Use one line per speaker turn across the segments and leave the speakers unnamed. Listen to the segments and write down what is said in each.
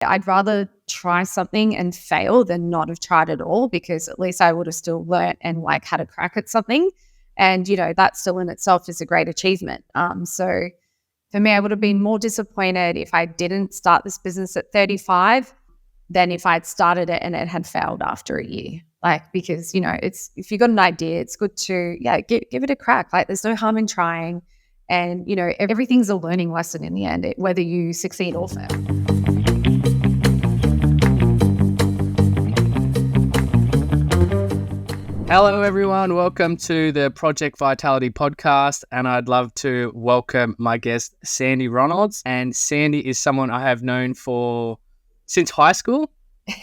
I'd rather try something and fail than not have tried at all, because at least I would have still learnt and like had a crack at something. And, that still in itself is a great achievement. So for me, I would have been more disappointed if I didn't start this business at 35 than if I'd started it and it had failed after a year. Like, because, it's, if you've got an idea, it's good to, give it a crack. Like, there's no harm in trying. And, everything's a learning lesson in the end, whether you succeed or fail.
Hello, everyone. Welcome to the Project Vitality podcast. And I'd love to welcome my guest, Sandy Ronalds. And Sandy is someone I have known since high school.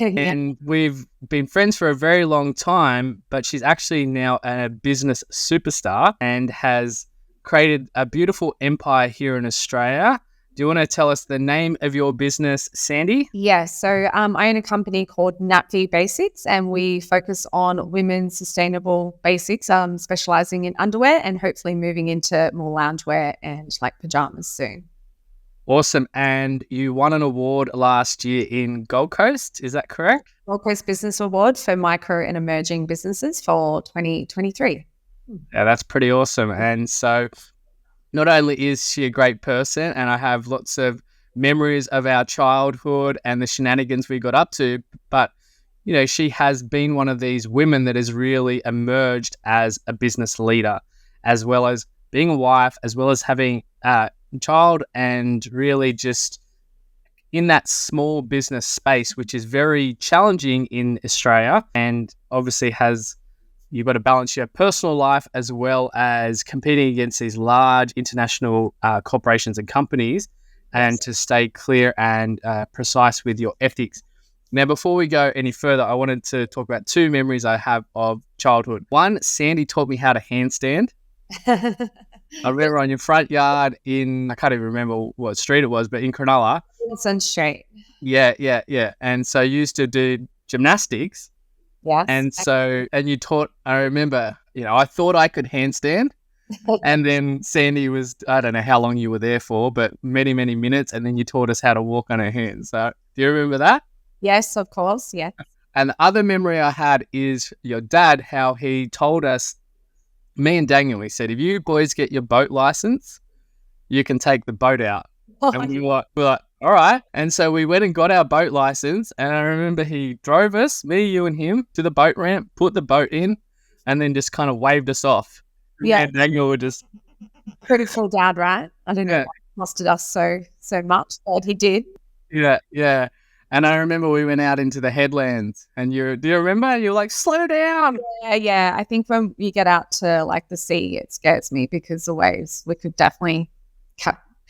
Yeah. And we've been friends for a very long time, but she's actually now a business superstar and has created a beautiful empire here in Australia. Do you want to tell us the name of your business, Sandy?
Yes. So I own a company called NatV Basics, and we focus on women's sustainable basics, specializing in underwear and hopefully moving into more loungewear and like pajamas soon.
Awesome. And you won an award last year in Gold Coast. Is that correct?
Gold Coast Business Award for micro and emerging businesses for 2023.
Yeah, that's pretty awesome. And so not only is she a great person, and I have lots of memories of our childhood and the shenanigans we got up to, but, she has been one of these women that has really emerged as a business leader, as well as being a wife, as well as having a child, and really just in that small business space, which is very challenging in Australia, and obviously you've got to balance your personal life as well as competing against these large international corporations and companies, and to stay clear and precise with your ethics. Now, before we go any further, I wanted to talk about two memories I have of childhood. One, Sandy taught me how to handstand. I remember on your front yard I can't even remember what street it was, but in Cronulla.
Wilson Street.
Yeah. And so you used to do gymnastics.
Yes.
And you taught, I remember, I thought I could handstand. And then Sandy was, I don't know how long you were there for, but many, many minutes. And then you taught us how to walk on her hands. So do you remember that?
Yes, of course. Yeah.
And the other memory I had is your dad, how he told us, me and Daniel, he said, if you boys get your boat license, you can take the boat out. And we were like, all right. And so we went and got our boat license. And I remember he drove us, me, you and him, to the boat ramp, put the boat in, and then just kind of waved us off.
Yeah.
And Daniel would just...
Pretty cool dad, right? I don't know why he trusted us so much, but he did.
Yeah. And I remember we went out into the headlands, and do you remember? You were like, slow down.
Yeah. I think when you get out to like the sea, it scares me because the waves, we could definitely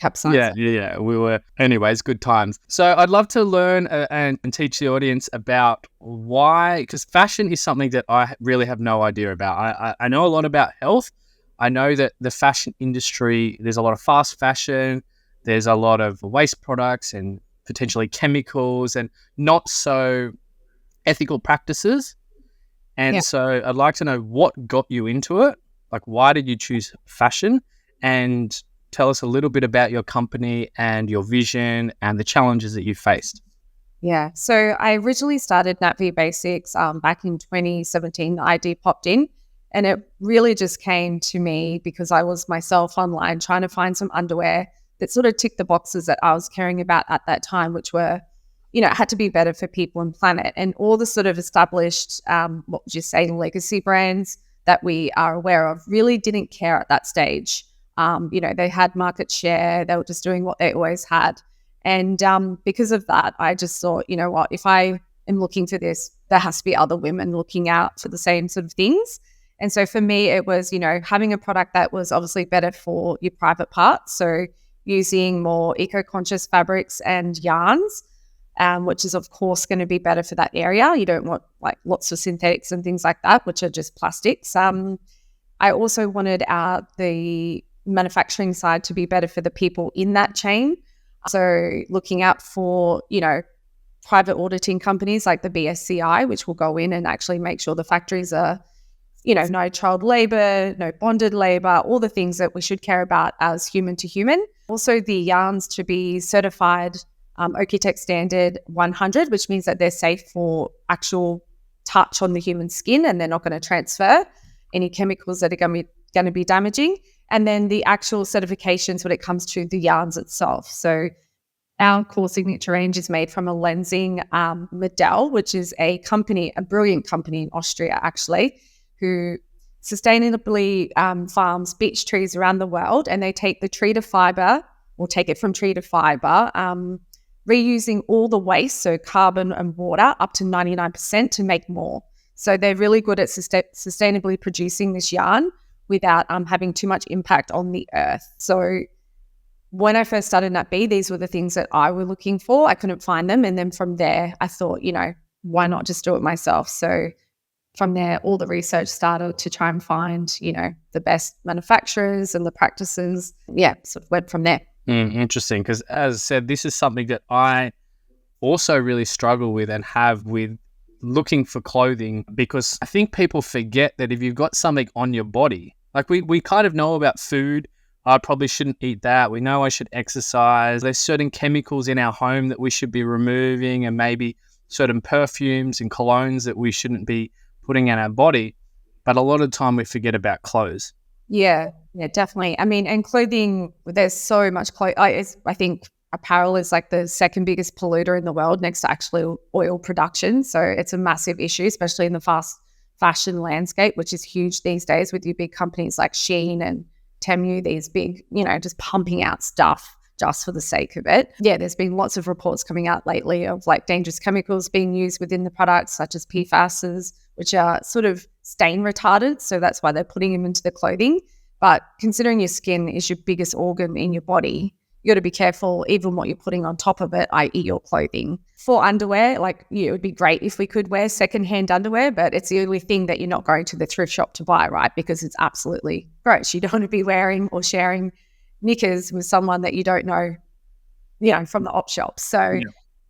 capsize.
Yeah. We were, anyways, good times. So I'd love to learn and teach the audience about why, because fashion is something that I really have no idea about. I know a lot about health. I know that the fashion industry, there's a lot of fast fashion, there's a lot of waste products and potentially chemicals and not so ethical practices. And so I'd like to know what got you into it. Like, why did you choose fashion? And tell us a little bit about your company and your vision and the challenges that you faced.
Yeah. So I originally started NatV Basics back in 2017. The idea popped in, and it really just came to me because I was myself online trying to find some underwear that sort of ticked the boxes that I was caring about at that time, which were, had to be better for people and planet. And all the sort of established, what would you say, legacy brands that we are aware of really didn't care at that stage. They had market share. They were just doing what they always had. And because of that, I just thought, if I am looking for this, there has to be other women looking out for the same sort of things. And so for me, it was, having a product that was obviously better for your private parts. So using more eco-conscious fabrics and yarns, which is, of course, going to be better for that area. You don't want like lots of synthetics and things like that, which are just plastics. I also wanted the manufacturing side to be better for the people in that chain. So looking out for, private auditing companies like the BSCI, which will go in and actually make sure the factories are, no child labor, no bonded labor, all the things that we should care about as human to human. Also the yarns to be certified OQTEC standard 100, which means that they're safe for actual touch on the human skin and they're not going to transfer any chemicals that are going to be damaging. And then the actual certifications when it comes to the yarns itself. So our core signature range is made from a lensing Medell, which is a brilliant company in Austria, actually, who sustainably farms beech trees around the world. And they take the tree to fiber, or take it from tree to fiber, reusing all the waste, so carbon and water, up to 99% to make more. So they're really good at sustainably producing this yarn without having too much impact on the earth. So when I first started NatV, these were the things that I were looking for. I couldn't find them. And then from there, I thought, why not just do it myself? So from there, all the research started to try and find, the best manufacturers and the practices. Yeah, sort of went from there.
Interesting. Because as I said, this is something that I also really struggle with and have with looking for clothing, because I think people forget that if you've got something on your body, like we kind of know about food, I probably shouldn't eat that. We know I should exercise. There's certain chemicals in our home that we should be removing, and maybe certain perfumes and colognes that we shouldn't be putting in our body. But a lot of the time we forget about clothes.
Yeah, definitely. I mean, and clothing, there's so much clothes. I think apparel is like the second biggest polluter in the world next to actually oil production. So it's a massive issue, especially in the fast fashion landscape, which is huge these days with your big companies like Shein and Temu, these big, just pumping out stuff just for the sake of it. Yeah, there's been lots of reports coming out lately of like dangerous chemicals being used within the products, such as PFASs, which are sort of stain retardant. So that's why they're putting them into the clothing. But considering your skin is your biggest organ in your body, you got to be careful even what you're putting on top of it, i.e. your clothing. For underwear, it would be great if we could wear secondhand underwear, but it's the only thing that you're not going to the thrift shop to buy, right? Because it's absolutely gross. You don't want to be wearing or sharing knickers with someone that you don't know, from the op shop. So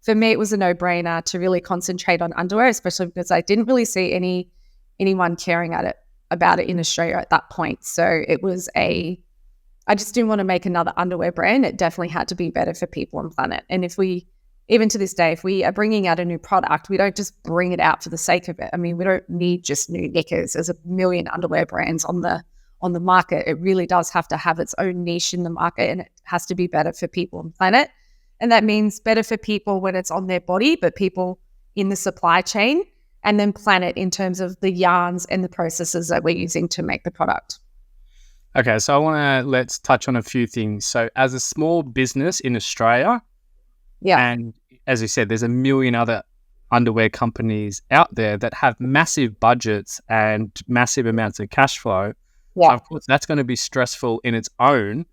for me, it was a no-brainer to really concentrate on underwear, especially because I didn't really see anyone caring about it in Australia at that point. So it was I just didn't want to make another underwear brand. It definitely had to be better for people and planet. And even to this day, if we are bringing out a new product, we don't just bring it out for the sake of it. I mean, we don't need just new knickers. There's a million underwear brands on the market. It really does have to have its own niche in the market, and it has to be better for people and planet. And that means better for people when it's on their body, but people in the supply chain, and then planet in terms of the yarns and the processes that we're using to make the product.
Okay, so let's touch on a few things. So as a small business in Australia, and as you said, there's a million other underwear companies out there that have massive budgets and massive amounts of cash flow. Yeah. So of course, that's going to be stressful in its own.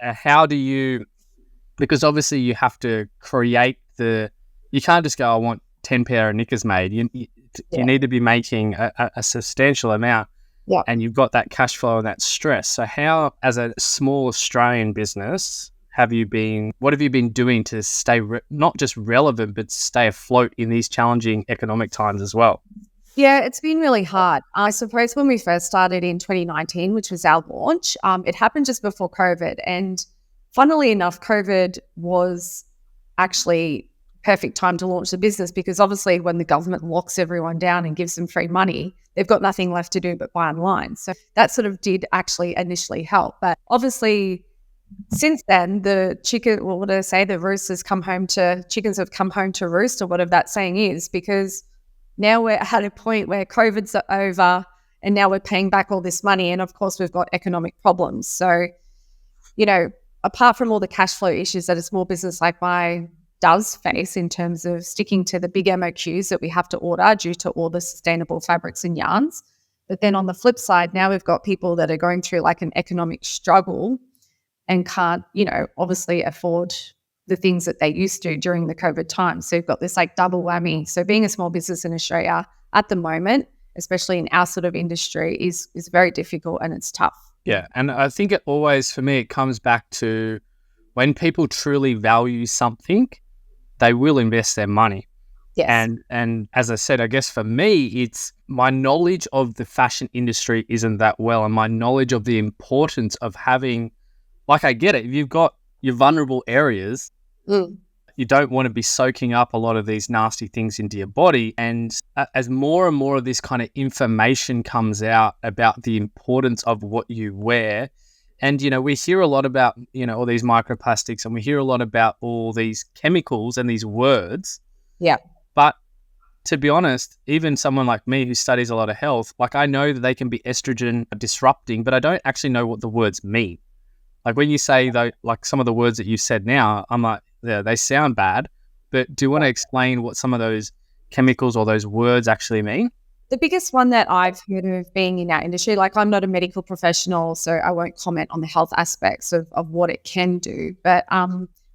How do you, because obviously you have to create you can't just go, I want 10 pair of knickers made. You need to be making a substantial amount. Yeah. And you've got that cash flow and that stress. So how, as a small Australian business, what have you been doing to stay not just relevant, but stay afloat in these challenging economic times as well?
Yeah, it's been really hard. I suppose when we first started in 2019, which was our launch, it happened just before COVID. And funnily enough, COVID was actually perfect time to launch the business, because obviously when the government locks everyone down and gives them free money, they've got nothing left to do but buy online. So that sort of did actually initially help. But obviously since then, the roosters come home to, chickens have come home to roost, or whatever that saying is, because now we're at a point where COVID's over and now we're paying back all this money. And of course we've got economic problems. So, apart from all the cash flow issues that a small business like mine does face in terms of sticking to the big MOQs that we have to order due to all the sustainable fabrics and yarns. But then on the flip side, now we've got people that are going through like an economic struggle and can't, obviously afford the things that they used to during the COVID time. So you've got this like double whammy. So being a small business in Australia at the moment, especially in our sort of industry, is very difficult and it's tough.
Yeah. And I think for me, it comes back to when people truly value something, they will invest their money.
Yes.
And as I said, I guess for me, it's my knowledge of the fashion industry isn't that well, and my knowledge of the importance of having, I get it. If you've got your vulnerable areas, you don't want to be soaking up a lot of these nasty things into your body. And as more and more of this kind of information comes out about the importance of what you wear, and, we hear a lot about, all these microplastics, and we hear a lot about all these chemicals and these words.
Yeah.
But to be honest, even someone like me who studies a lot of health, like I know that they can be estrogen disrupting, but I don't actually know what the words mean. Like when you say though, like some of the words that you said now, I'm like, yeah, they sound bad, but do you want to explain what some of those chemicals or those words actually mean?
The biggest one that I've heard of being in our industry, like I'm not a medical professional, so I won't comment on the health aspects of what it can do, but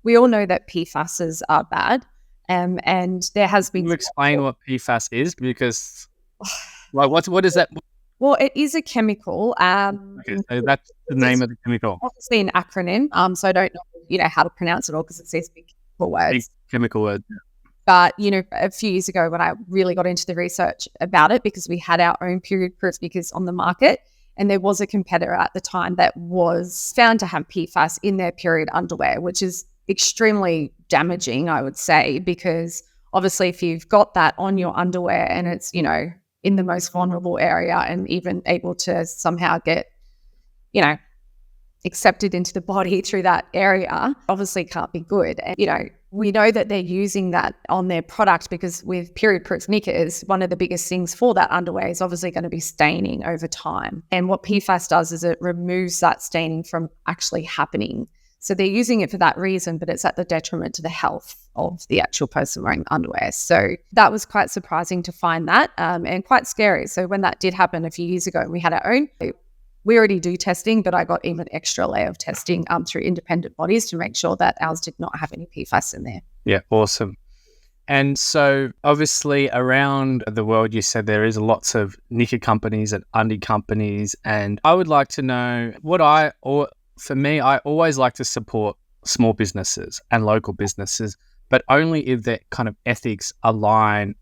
we all know that PFASs are bad. And there has been...
Can you explain what PFAS is? Because, like, what is that?
Well, it is a chemical.
Okay, so that's the name of the chemical.
Obviously an acronym. So I don't know, how to pronounce it all because it says big chemical words.
Big chemical words.
But, a few years ago when I really got into the research about it, because we had our own period proof sneakers on the market, and there was a competitor at the time that was found to have PFAS in their period underwear, which is extremely damaging, I would say, because obviously if you've got that on your underwear and it's, in the most vulnerable area and even able to somehow get, accepted into the body through that area, obviously can't be good. And, we know that they're using that on their product because with period proof knickers, one of the biggest things for that underwear is obviously going to be staining over time. And what PFAS does is it removes that staining from actually happening. So they're using it for that reason, but it's at the detriment to the health of the actual person wearing the underwear. So that was quite surprising to find that and quite scary. So when that did happen a few years ago and we had our own, we already do testing, but I got even extra layer of testing through independent bodies to make sure that ours did not have any PFAS in there.
Yeah, awesome. And so obviously around the world, you said there is lots of knicker companies and undie companies. And I would like to know for me, I always like to support small businesses and local businesses, but only if their kind of ethics align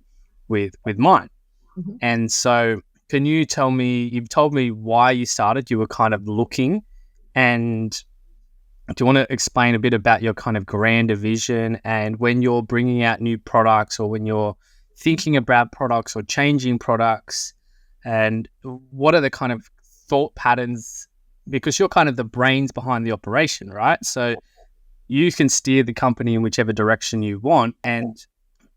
with mine. Mm-hmm. And so can you tell me, you've told me why you started, you were kind of looking, and do you want to explain a bit about your kind of grander vision and when you're bringing out new products or when you're thinking about products or changing products, and what are the kind of thought patterns, because you're kind of the brains behind the operation, right? So you can steer the company in whichever direction you want. And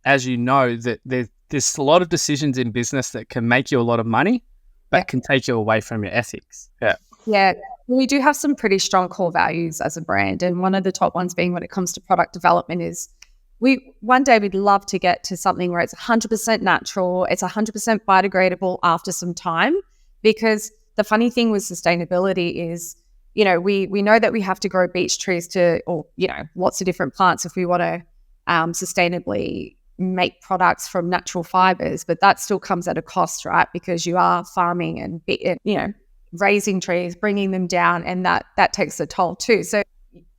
as you know, that there's a lot of decisions in business that can make you a lot of money, but can take you away from your ethics. Yeah.
Yeah. We do have some pretty strong core values as a brand. And one of the top ones being when it comes to product development is one day we'd love to get to something where it's 100% natural, it's 100% biodegradable after some time, because the funny thing with sustainability is, we know that we have to grow beech trees lots of different plants if we want to sustainably make products from natural fibers, but that still comes at a cost, right? Because you are farming and, raising trees, bringing them down, and that takes a toll too. So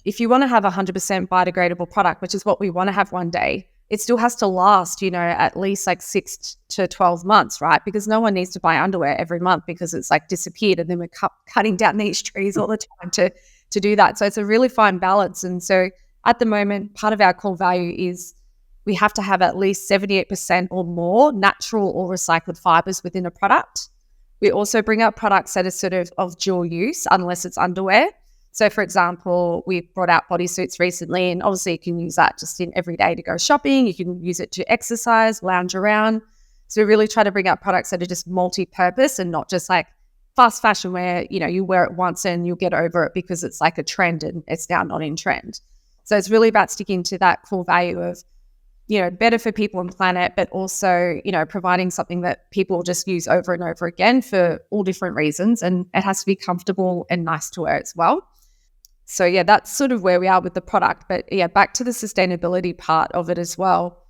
if you want to have 100% biodegradable product, which is what we want to have one day, it still has to last, at least like 6 to 12 months, right? Because no one needs to buy underwear every month because it's like disappeared, and then we're cutting down these trees all the time to do that. So it's a really fine balance. And so at the moment, part of our core value is we have to have at least 78% or more natural or recycled fibers within a product. We also bring out products that are sort of dual use, unless it's underwear. So for example, we brought out bodysuits recently, and obviously you can use that just in every day to go shopping. You can use it to exercise, lounge around. So we really try to bring out products that are just multi-purpose and not just like fast fashion where, you wear it once and you'll get over it because it's like a trend and it's now not in trend. So it's really about sticking to that core value of, better for people and planet, but also, providing something that people just use over and over again for all different reasons. And it has to be comfortable and nice to wear as well. So yeah, that's sort of where we are with the product. But yeah, back to the sustainability part of it as well.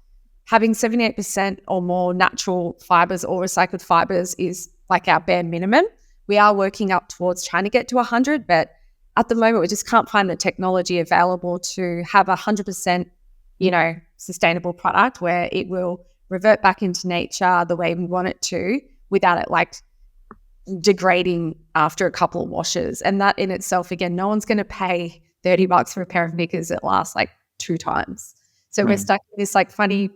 Having 78% or more natural fibers or recycled fibers is like our bare minimum. We are working up towards trying to get to 100, but at the moment we just can't find the technology available to have 100%, sustainable product where it will revert back into nature the way we want it to without it like degrading after a couple of washes. And that in itself, again, no one's going to pay $30 for a pair of knickers that lasts like 2 times. So we're stuck in this like funny,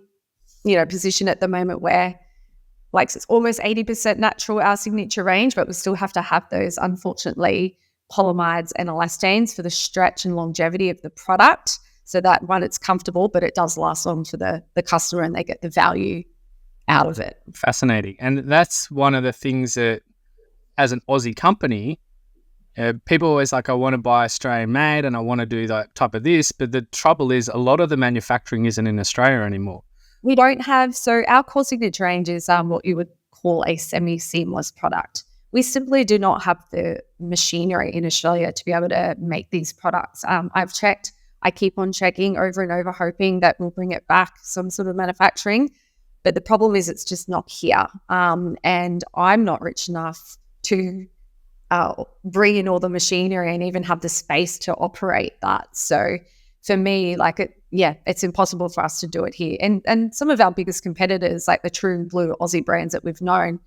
position at the moment where like it's almost 80% natural, our signature range, but we still have to have those, unfortunately, polyamides and elastanes for the stretch and longevity of the product, so that one, it's comfortable, but it does last long for the customer and they get the value out of it.
Fascinating. And that's one of the things that, as an Aussie company, people always like, I want to buy Australian made and I want to do that type of this. But the trouble is a lot of the manufacturing isn't in Australia anymore.
We don't have, so our core signature range is what you would call a semi-seamless product. We simply do not have the machinery in Australia to be able to make these products. I've checked, I keep on checking over and over, hoping that we'll bring it back, some sort of manufacturing. But the problem is it's just not here. And I'm not rich enough to bring in all the machinery and even have the space to operate that. So for me, it's impossible for us to do it here. And some of our biggest competitors, like the true blue Aussie brands that we've known,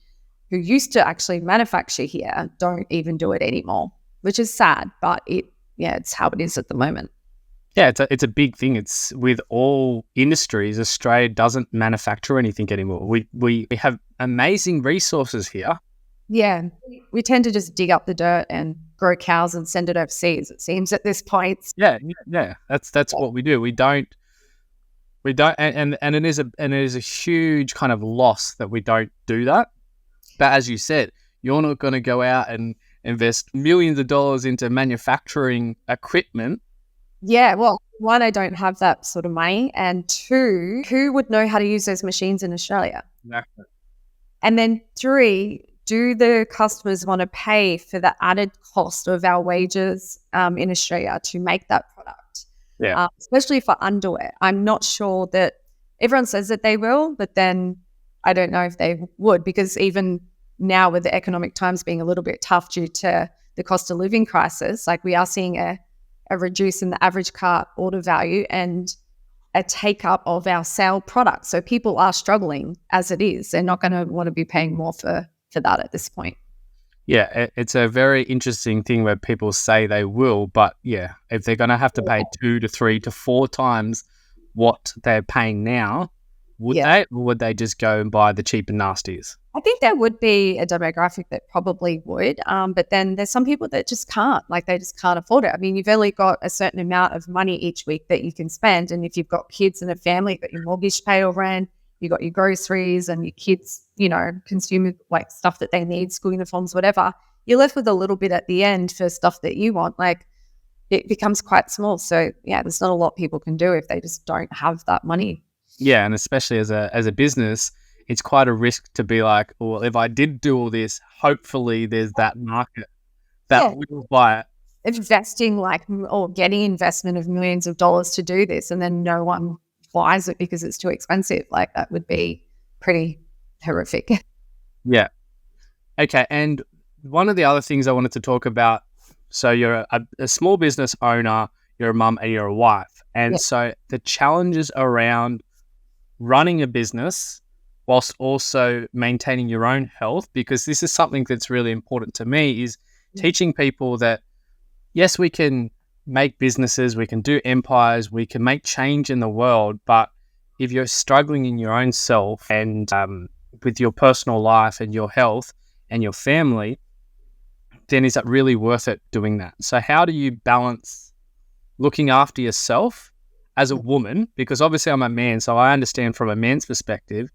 who used to actually manufacture here, don't even do it anymore, which is sad, but it's how it is at the moment.
Yeah, it's a big thing. It's with all industries, Australia doesn't manufacture anything anymore. We have amazing resources here.
Yeah, we tend to just dig up the dirt and grow cows and send it overseas, it seems, at this point.
Yeah. That's what we do. We don't, and it is a huge kind of loss that we don't do that. But as you said, you're not going to go out and invest millions of dollars into manufacturing equipment.
Yeah, well, one, I don't have that sort of money, and two, who would know how to use those machines in Australia?
Exactly.
And then three, do the customers want to pay for the added cost of our wages in Australia to make that product?
Yeah.
Especially for underwear. I'm not sure that everyone says that they will, but then I don't know if they would, because even now with the economic times being a little bit tough due to the cost of living crisis, like we are seeing a reduce in the average cart order value and a take up of our sale product. So people are struggling as it is. They're not going to want to be paying more for that at this point.
Yeah, it's a very interesting thing where people say they will, but yeah, if they're going to have to pay 2 to 3 to 4 times what they're paying now, they, or would they just go and buy the cheap and nasties?
I think there would be a demographic that probably would, but then there's some people that just can't, like they just can't afford it. I mean, you've only got a certain amount of money each week that you can spend, and if you've got kids and a family, you've got your mortgage pay or rent, you've got your groceries and your kids, consume like stuff that they need, school uniforms, whatever, you're left with a little bit at the end for stuff that you want. Like it becomes quite small. So yeah, there's not a lot people can do if they just don't have that money.
Yeah, and especially as a business, it's quite a risk to be like, well, if I did do all this, hopefully there's that market that will buy it.
Investing or getting investment of millions of dollars to do this, and then no one buys it because it's too expensive. Like that would be pretty horrific.
Yeah. Okay. And one of the other things I wanted to talk about, so you're a small business owner, you're a mum and you're a wife. And so the challenges around running a business whilst also maintaining your own health, because this is something that's really important to me, is teaching people that, yes, we can make businesses, we can do empires, we can make change in the world, but if you're struggling in your own self and with your personal life and your health and your family, then is it really worth it doing that? So how do you balance looking after yourself as a woman? Because obviously I'm a man, so I understand from a man's perspective,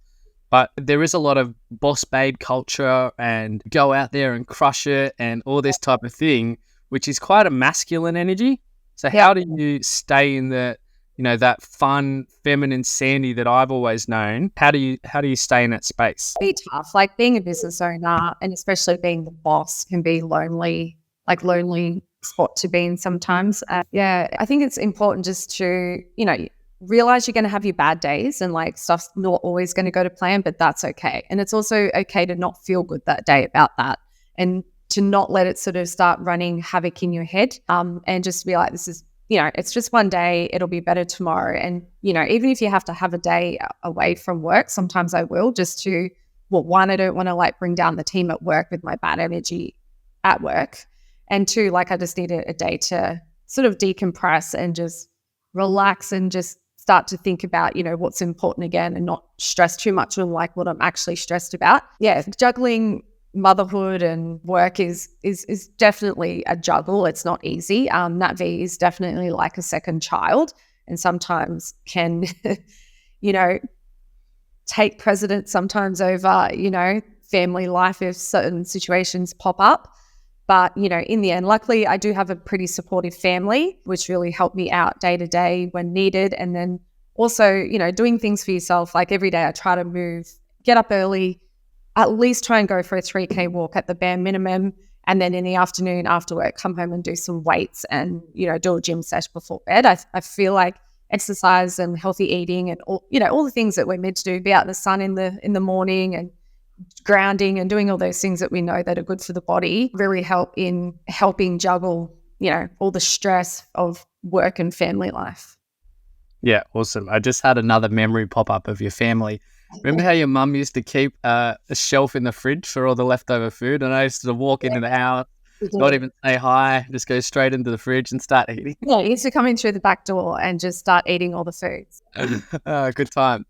but there is a lot of boss babe culture and go out there and crush it and all this type of thing, which is quite a masculine energy. So how do you stay in the, that fun, feminine Sandy that I've always known? How do you stay in that space?
It'd be tough. Like being a business owner and especially being the boss can be lonely spot to be in sometimes. I think it's important just to, realize you're going to have your bad days and like stuff's not always going to go to plan, but that's okay. And it's also okay to not feel good that day about that and to not let it sort of start running havoc in your head, and just be like, this is, it's just one day, it'll be better tomorrow. And, even if you have to have a day away from work, sometimes I will just to, one, I don't want to bring down the team at work with my bad energy at work. And two, I just need a day to sort of decompress and just relax and just start to think about, what's important again and not stress too much on like what I'm actually stressed about. Yeah, juggling motherhood and work is definitely a juggle. It's not easy. NatV is definitely like a second child, and sometimes can, take precedence sometimes over, family life if certain situations pop up. But, in the end, luckily I do have a pretty supportive family, which really helped me out day to day when needed. And then also, doing things for yourself. Like every day I try to get up early, at least try and go for a 3K walk at the bare minimum. And then in the afternoon after work, come home and do some weights and, do a gym session before bed. I feel like exercise and healthy eating and all the things that we're meant to do, be out in the sun in the morning and grounding and doing all those things that we know that are good for the body, really help in helping juggle, all the stress of work and family life.
Yeah, awesome. I just had another memory pop up of your family. Remember how your mum used to keep a shelf in the fridge for all the leftover food? And I used to walk into the house, not even say hi, just go straight into the fridge and start eating.
Yeah, you used to come in through the back door and just start eating all the foods.
Good time.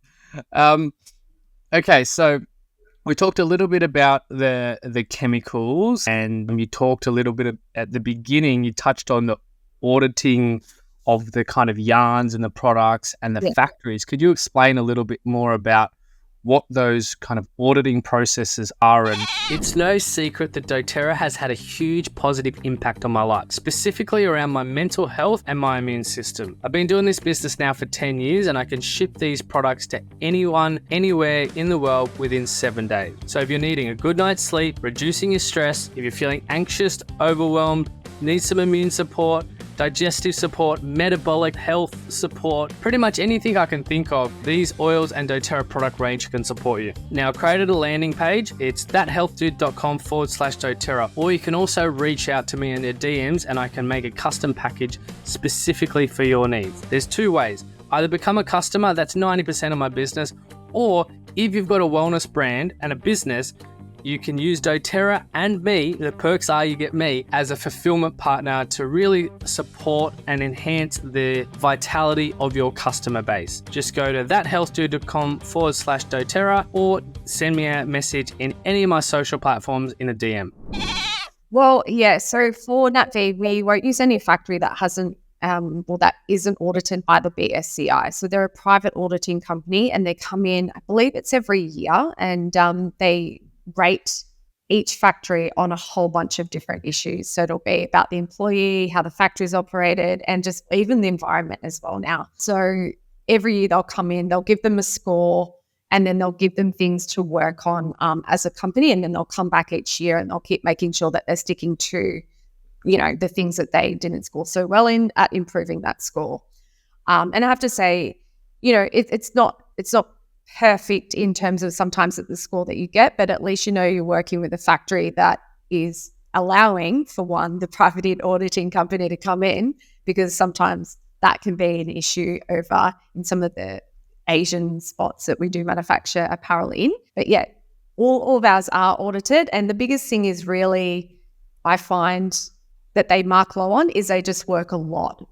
Okay, so we talked a little bit about the chemicals, and you talked a little bit at the beginning, you touched on the auditing of the kind of yarns and the products and the factories. Could you explain a little bit more about what those kind of auditing processes are? And
it's no secret that doTerra has had a huge positive impact on my life, specifically around my mental health and my immune system. I've been doing this business now for 10 years, and I can ship these products to anyone, anywhere in the world within 7 days. So if you're needing a good night's sleep, reducing your stress, if you're feeling anxious, overwhelmed, need some immune support, digestive support, metabolic health support, pretty much anything I can think of, these oils and doTerra product range can support you. Now, I created a landing page. It's thathealthdude.com/doTerra, or you can also reach out to me in their DMs and I can make a custom package specifically for your needs. There's two ways. Either become a customer, that's 90% of my business, or if you've got a wellness brand and a business, you can use doTerra and me, the perks are you get me as a fulfillment partner to really support and enhance the vitality of your customer base. Just go to thathealthdude.com/doTerra or send me a message in any of my social platforms in a DM.
Well, yeah. So for NatV, we won't use any factory that that isn't audited by the BSCI. So they're a private auditing company, and they come in, I believe it's every year, and they rate each factory on a whole bunch of different issues. So it'll be about the employee, how the factory's operated, and just even the environment as well now. So every year they'll come in, they'll give them a score, and then they'll give them things to work on as a company. And then they'll come back each year and they'll keep making sure that they're sticking to, the things that they didn't score so well in, at improving that score. And I have to say, it's not perfect in terms of sometimes at the score that you get, but at least you're working with a factory that is allowing, for one, the private auditing company to come in, because sometimes that can be an issue over in some of the Asian spots that we do manufacture apparel in. But yeah, all of ours are audited, and the biggest thing is really, I find that they mark low on is they just work a lot.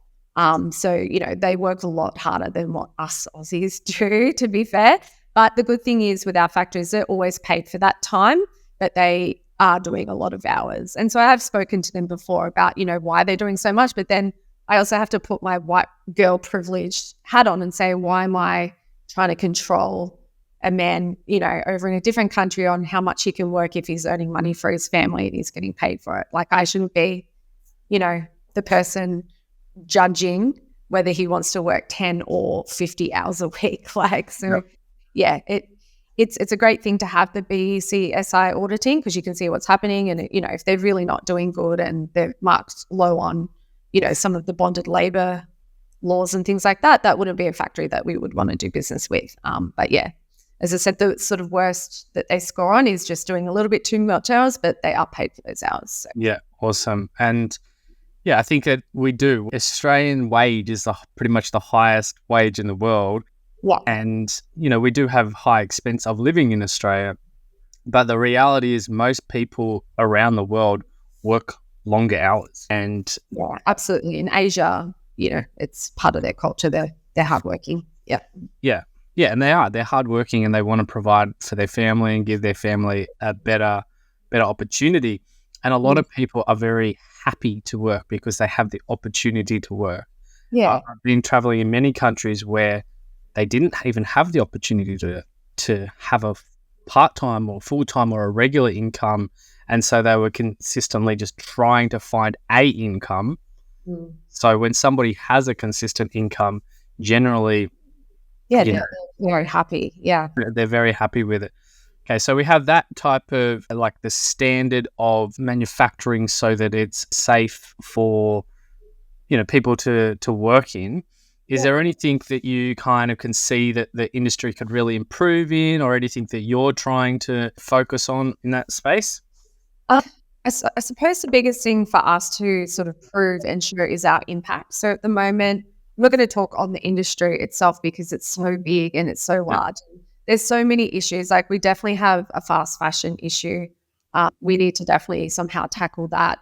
So, they work a lot harder than what us Aussies do, to be fair. But the good thing is with our factories, they're always paid for that time, but they are doing a lot of hours. And so I have spoken to them before about, why they're doing so much. But then I also have to put my white girl privileged hat on and say, why am I trying to control a man, over in a different country on how much he can work if he's earning money for his family and he's getting paid for it? Like, I shouldn't be, the person judging whether he wants to work 10 or 50 hours a week. It's a great thing to have the BCSI auditing, because you can see what's happening, and if they're really not doing good and they're marked low on some of the bonded labor laws and things like that, that wouldn't be a factory that we would want to do business with. But yeah, as I said, the sort of worst that they score on is just doing a little bit too much hours, but they are paid for those hours. So.
Yeah, awesome. And yeah, I think that we do. Australian wage is pretty much the highest wage in the world.
Yeah.
And, we do have high expense of living in Australia. But the reality is most people around the world work longer hours. And
yeah, absolutely. In Asia, it's part of their culture. They're hardworking. Yeah.
Yeah. Yeah. And they're hardworking and they want to provide for their family and give their family a better opportunity. And a lot of people are very happy to work because they have the opportunity to work.
Yeah.
I've been traveling in many countries where they didn't even have the opportunity to have a part-time or full-time or a regular income. And so they were consistently just trying to find a income. So when somebody has a consistent income, generally,
they're very happy. Yeah.
they're very happy with it. Okay, so we have that type of like the standard of manufacturing so that it's safe for, people to work in. Is there anything that you kind of can see that the industry could really improve in, or anything that you're trying to focus on in that space?
I suppose the biggest thing for us to sort of prove and show is our impact. So at the moment, I'm not going to talk on the industry itself because it's so big and it's so large. There's so many issues. Like we definitely have a fast fashion issue. We need to definitely somehow tackle that.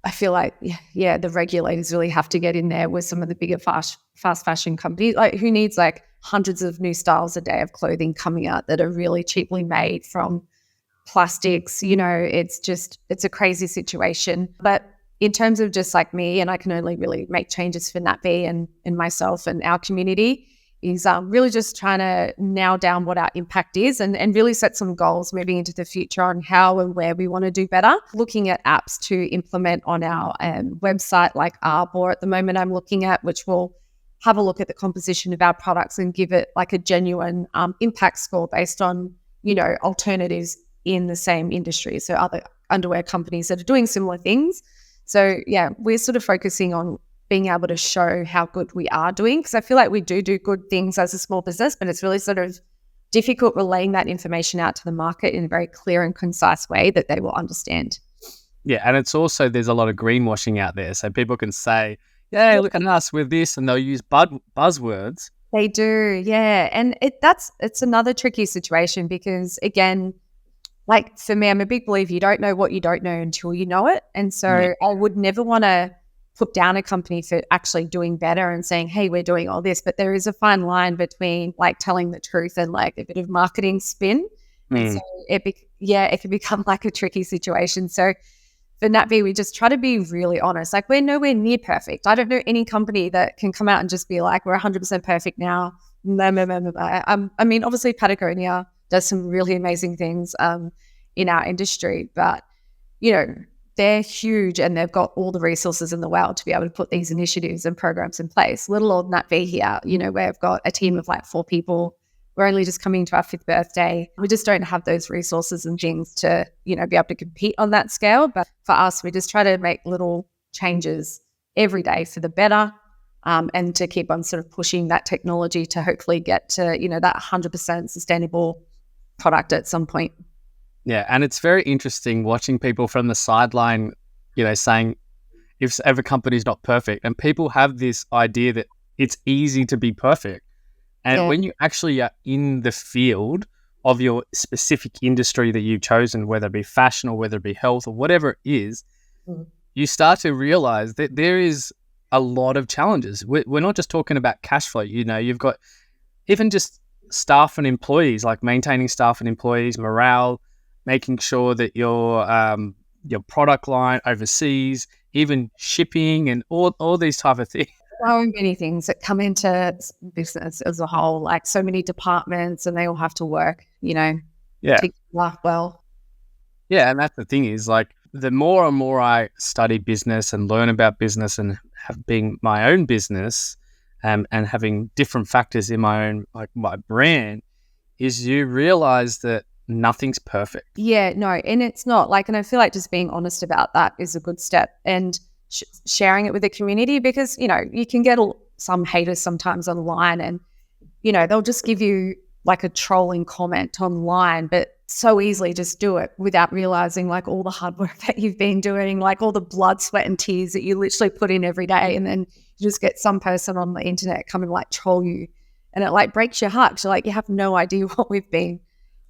I feel like, the regulators really have to get in there with some of the bigger fast fashion companies. Like who needs like hundreds of new styles a day of clothing coming out that are really cheaply made from plastics? It's a crazy situation. But in terms of just like me, and I can only really make changes for NatV and myself and our community, is really just trying to nail down what our impact is and really set some goals moving into the future on how and where we want to do better. Looking at apps to implement on our website like Arbor at the moment I'm looking at, which will have a look at the composition of our products and give it like a genuine impact score based on, alternatives in the same industry. So other underwear companies that are doing similar things. So we're sort of focusing on being able to show how good we are doing, because I feel like we do good things as a small business, but it's really sort of difficult relaying that information out to the market in a very clear and concise way that they will understand.
Yeah, and it's also, there's a lot of greenwashing out there. So people can say, yeah, look at us with this, and they'll use buzzwords.
They do, yeah. And it's another tricky situation because, again, like for me, I'm a big believer you don't know what you don't know until you know it. And so I would never want to put down a company for actually doing better and saying, hey, we're doing all this. But there is a fine line between like telling the truth and like a bit of marketing spin. So it can become like a tricky situation. So for NatV, we just try to be really honest. Like we're nowhere near perfect. I don't know any company that can come out and just be like, we're 100% perfect now. I mean, obviously Patagonia does some really amazing things in our industry, but they're huge and they've got all the resources in the world to be able to put these initiatives and programs in place. Little old NatV here, we've got a team of like 4 people. We're only just coming to our 5th birthday. We just don't have those resources and things to, be able to compete on that scale. But for us, we just try to make little changes every day for the better, and to keep on sort of pushing that technology to hopefully get to, that 100% sustainable product at some point.
Yeah, and it's very interesting watching people from the sideline, saying if a company's not perfect, and people have this idea that it's easy to be perfect. And when you actually are in the field of your specific industry that you've chosen, whether it be fashion or whether it be health or whatever it is, you start to realize that there is a lot of challenges. We're not just talking about cash flow. You've got even just staff and employees, like maintaining staff and employees, morale, making sure that your product line overseas, even shipping and all these type of things.
So many things that come into business as a whole, like so many departments, and they all have to work, to work well.
Yeah, and that's the thing is, like, the more and more I study business and learn about business and being my own business, and having different factors in my own, like my brand, is you realize that nothing's perfect.
Yeah, no, and it's not like, and I feel like just being honest about that is a good step, and sharing it with the community, because, you can get some haters sometimes online, and, they'll just give you like a trolling comment online, but so easily just do it without realizing like all the hard work that you've been doing, like all the blood, sweat and tears that you literally put in every day. And then you just get some person on the internet come and like troll you, and it like breaks your heart. So like, you have no idea what we've been,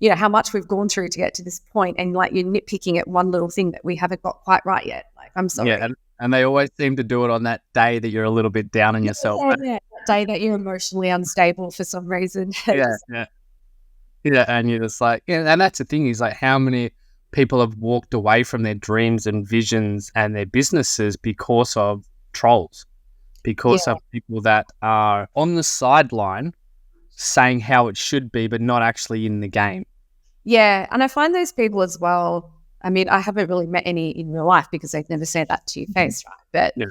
how much we've gone through to get to this point, and like you're nitpicking at one little thing that we haven't got quite right yet. Like, I'm sorry.
Yeah, And they always seem to do it on that day that you're a little bit down on yourself.
Yeah. That day that you're emotionally unstable for some reason.
Yeah. And you're just like, yeah, and that's the thing is like how many people have walked away from their dreams and visions and their businesses because of trolls, because of people that are on the sideline saying how it should be, but not actually in the game.
Yeah. And I find those people as well. I mean, I haven't really met any in real life because they've never said that to your face, right? But,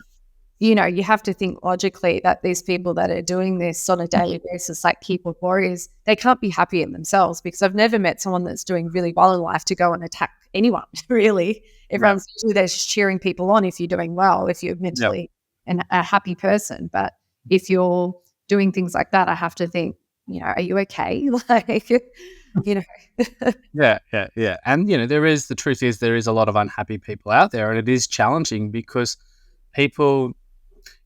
you have to think logically that these people that are doing this on a daily basis, like keyboard warriors, they can't be happy in themselves because I've never met someone that's doing really well in life to go and attack anyone, really. Everyone's usually there just cheering people on if you're doing well, if you're mentally a happy person. But if you're doing things like that, I have to think, are you okay? Like,
Yeah. And, the truth is there is a lot of unhappy people out there, and it is challenging because people,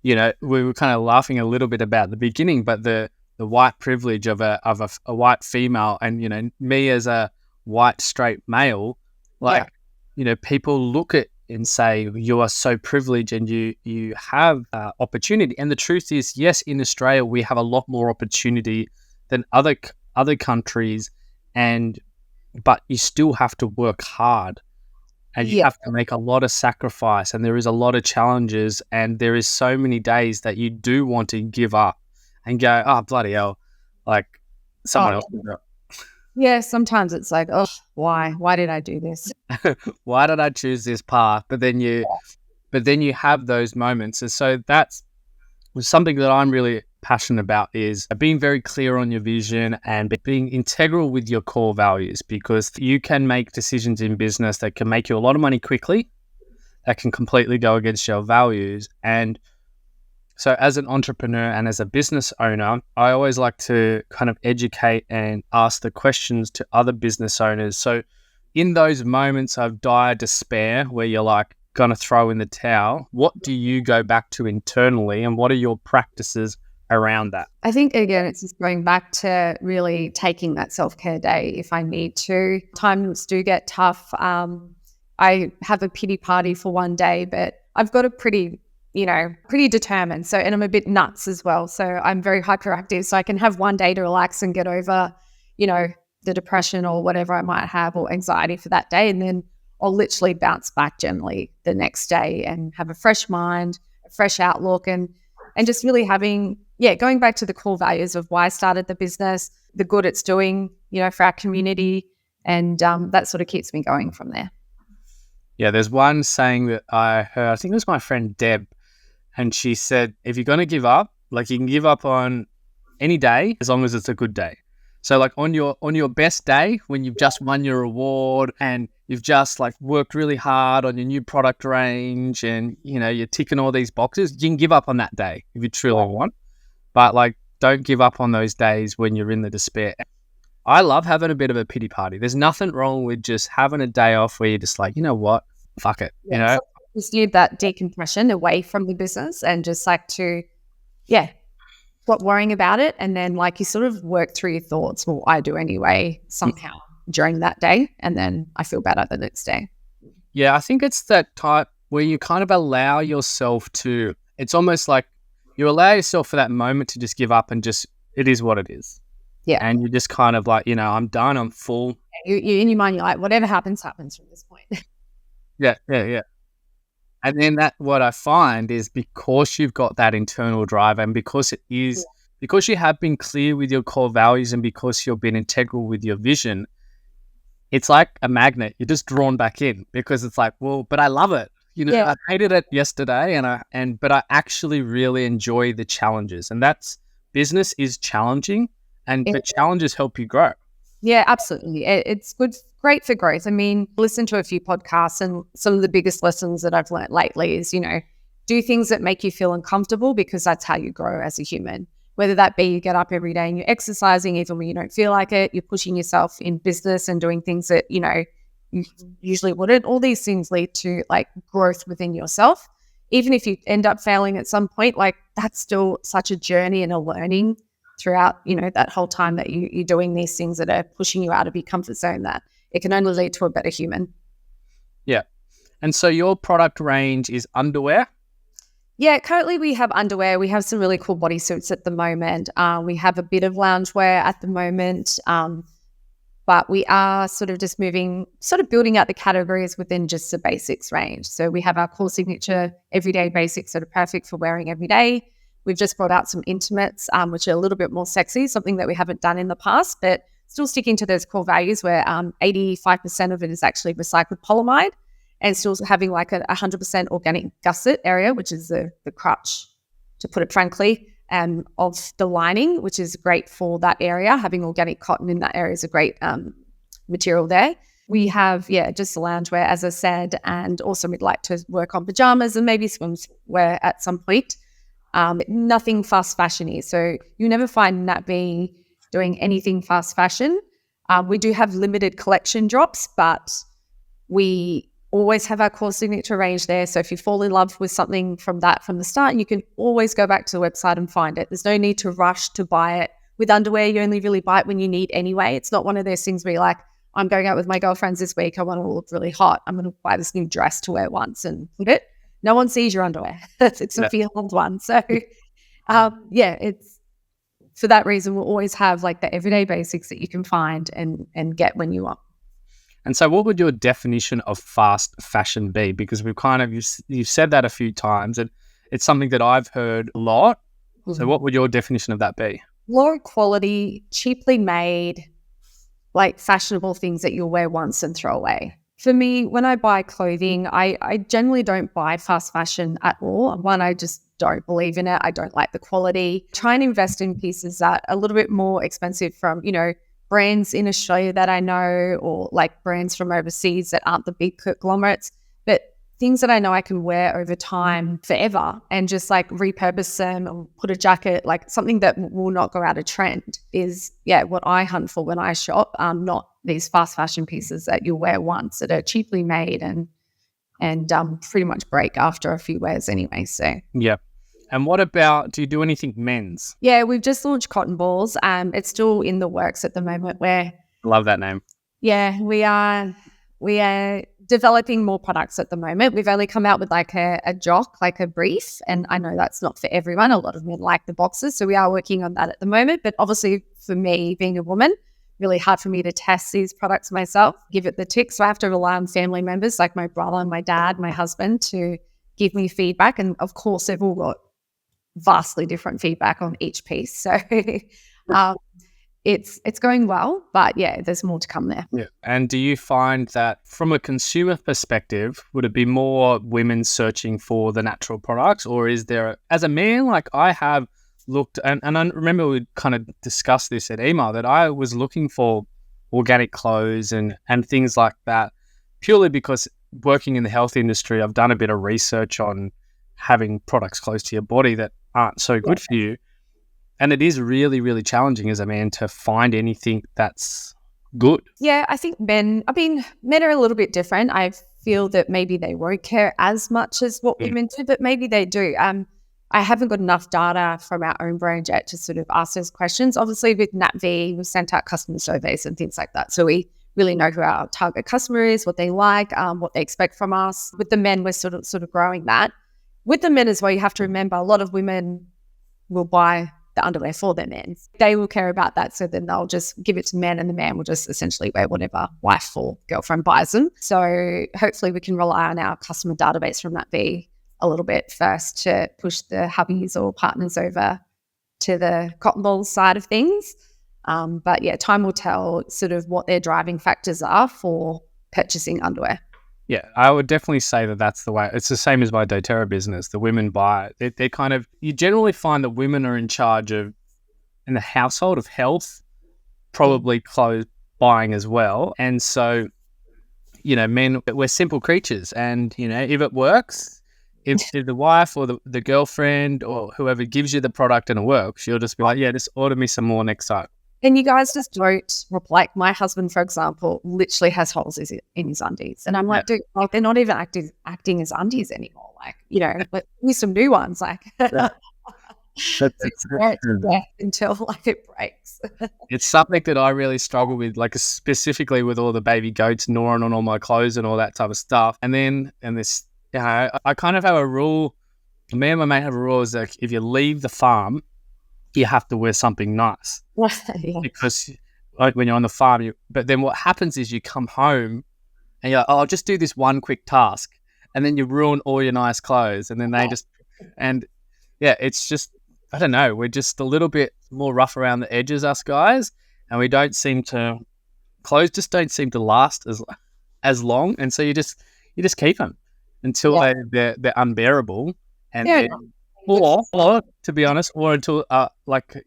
we were kind of laughing a little bit about the beginning, but the white privilege of a white female and, me as a white straight male, people look at and say, you are so privileged and you have opportunity. And the truth is, yes, in Australia, we have a lot more opportunity than other countries, but you still have to work hard and you have to make a lot of sacrifice, and there is a lot of challenges, and there is so many days that you do want to give up and go, oh, bloody hell, like someone else will do it.
Yeah, sometimes it's like, oh, why? Why did I do this?
Why did I choose this path? But then you have those moments. And so that's something that I'm really passionate about, is being very clear on your vision and being integral with your core values, because you can make decisions in business that can make you a lot of money quickly, that can completely go against your values. And so as an entrepreneur and as a business owner, I always like to kind of educate and ask the questions to other business owners. So in those moments of dire despair where you're like going to throw in the towel, what do you go back to internally, and what are your practices around that?
I think, again, it's just going back to really taking that self-care day if I need to. Times do get tough. I have a pity party for one day, but I've got a pretty determined. So, and I'm a bit nuts as well. So I'm very hyperactive. So I can have one day to relax and get over, the depression or whatever I might have, or anxiety for that day. And then I'll literally bounce back generally the next day and have a fresh mind, a fresh outlook, and just really having, going back to the core values of why I started the business, the good it's doing, for our community. And that sort of keeps me going from there.
Yeah, there's one saying that I heard, I think it was my friend Deb, and she said, if you're going to give up, like you can give up on any day as long as it's a good day. So like on your best day, when you've just won your award and you've just like worked really hard on your new product range and, you're ticking all these boxes, you can give up on that day if you truly want. But like, don't give up on those days when you're in the despair. I love having a bit of a pity party. There's nothing wrong with just having a day off where you're just like, you know what, fuck it,
Just need that decompression away from the business and just like to, stop worrying about it. And then like you sort of work through your thoughts. Well, I do anyway, somehow during that day. And then I feel better the next day.
Yeah, I think it's that type where you kind of allow yourself to, it's almost like you allow yourself for that moment to just give up and just, it is what it is.
Yeah.
And you're just kind of like, I'm done, I'm full.
You in your mind, you're like, whatever happens from this point.
Yeah. And then what I find is because you've got that internal drive, and because it is, because you have been clear with your core values, and because you've been integral with your vision, it's like a magnet. You're just drawn back in because it's like, well, but I love it. I hated it yesterday but I actually really enjoy the challenges, and that's, business is challenging, but challenges help you grow.
Yeah, absolutely. It's great for growth. I mean, listen to a few podcasts, and some of the biggest lessons that I've learned lately is, do things that make you feel uncomfortable, because that's how you grow as a human. Whether that be you get up every day and you're exercising even when you don't feel like it, you're pushing yourself in business and doing things that, you usually wouldn't. All these things lead to like growth within yourself. Even if you end up failing at some point, like that's still such a journey and a learning throughout, that whole time that you're doing these things that are pushing you out of your comfort zone, that it can only lead to a better human.
Yeah. And so your product range is underwear?
Yeah, currently we have underwear. We have some really cool bodysuits at the moment. We have a bit of loungewear at the moment, but we are sort of just building out the categories within just the basics range. So we have our core signature everyday basics that are perfect for wearing every day. We've just brought out some intimates, which are a little bit more sexy, something that we haven't done in the past, but still sticking to those core values where 85% of it is actually recycled polyamide, and still having like a 100% organic gusset area, which is the crutch, to put it frankly, of the lining, which is great for that area. Having organic cotton in that area is a great material there. We have, just the loungewear, as I said, and also we'd like to work on pajamas and maybe swimwear at some point. Nothing fast fashion-y. So you never find NatV doing anything fast fashion. We do have limited collection drops, but we always have our core signature range there. So if you fall in love with something from the start, you can always go back to the website and find it. There's no need to rush to buy it. With underwear, you only really buy it when you need anyway. It's not one of those things where you're like, I'm going out with my girlfriends this week. I want to look really hot. I'm going to buy this new dress to wear once and put it. No one sees your underwear. It's a feel-old one. So it's for that reason, we'll always have like the everyday basics that you can find and get when you want.
And so what would your definition of fast fashion be? Because you've said that a few times, and it's something that I've heard a lot. Mm-hmm. So what would your definition of that be?
Low quality, cheaply made, like fashionable things that you'll wear once and throw away. For me, when I buy clothing, I generally don't buy fast fashion at all. One, I just don't believe in it. I don't like the quality. Try and invest in pieces that are a little bit more expensive from, brands in Australia that I know, or like brands from overseas that aren't the big conglomerates, but things that I know I can wear over time forever and just like repurpose them or put a jacket, like something that will not go out of trend is what I hunt for when I shop. Not these fast fashion pieces that you'll wear once that are cheaply made and pretty much break after a few wears anyway. So
yeah. And what about, do you do anything men's?
Yeah, we've just launched cotton balls. It's still in the works at the moment.
Love that name.
Yeah, we are developing more products at the moment. We've only come out with like a jock, like a brief, and I know that's not for everyone. A lot of men like the boxes, so we are working on that at the moment. But obviously for me, being a woman, really hard for me to test these products myself, give it the tick. So I have to rely on family members like my brother and my dad, my husband, to give me feedback. And of course, they've all got vastly different feedback on each piece. So it's going well, but there's more to come there.
Yeah. And do you find that from a consumer perspective, would it be more women searching for the natural products, or is there, as a man, like I have looked, and I remember we kind of discussed this at email, that I was looking for organic clothes and things like that, purely because working in the health industry, I've done a bit of research on having products close to your body that aren't so good for you. And it is really, really challenging as a man to find anything that's good.
Yeah, I think men are a little bit different. I feel that maybe they won't care as much as what women do, but maybe they do. I haven't got enough data from our own brand yet to sort of ask those questions. Obviously with NatV, we've sent out customer surveys and things like that. So we really know who our target customer is, what they like, what they expect from us. With the men, we're sort of growing that. With the men as well, you have to remember a lot of women will buy the underwear for their men. They will care about that, so then they'll just give it to men and the man will just essentially wear whatever wife or girlfriend buys them. So hopefully we can rely on our customer database from NatV a little bit first to push the hubbies or partners over to the cotton ball side of things. But time will tell sort of what their driving factors are for purchasing underwear.
Yeah, I would definitely say that that's the way. It's the same as my doTerra business. The women buy it. They're kind of, you generally find that women are in charge of, in the household, of health, probably clothes buying as well. And so, men, we're simple creatures. And, if it works, if the wife or the girlfriend or whoever gives you the product and it works, you'll just be like, just order me some more next time.
And you guys just don't, like my husband, for example, literally has holes in his undies. And I'm like, dude, like they're not even acting as undies anymore. Like, let's use some new ones. Like,
That's
death until like it breaks.
It's something that I really struggle with, like specifically with all the baby goats gnawing on all my clothes and all that type of stuff. And this, I kind of have a rule. Me and my mate have a rule is like if you leave the farm, you have to wear something nice because like when you're on the farm. But then what happens is you come home and you're like, oh, I'll just do this one quick task, and then you ruin all your nice clothes, and then it's just. I don't know. We're just a little bit more rough around the edges, us guys, and clothes just don't seem to last as long, and so you just keep them until they're unbearable, and or to be honest, or until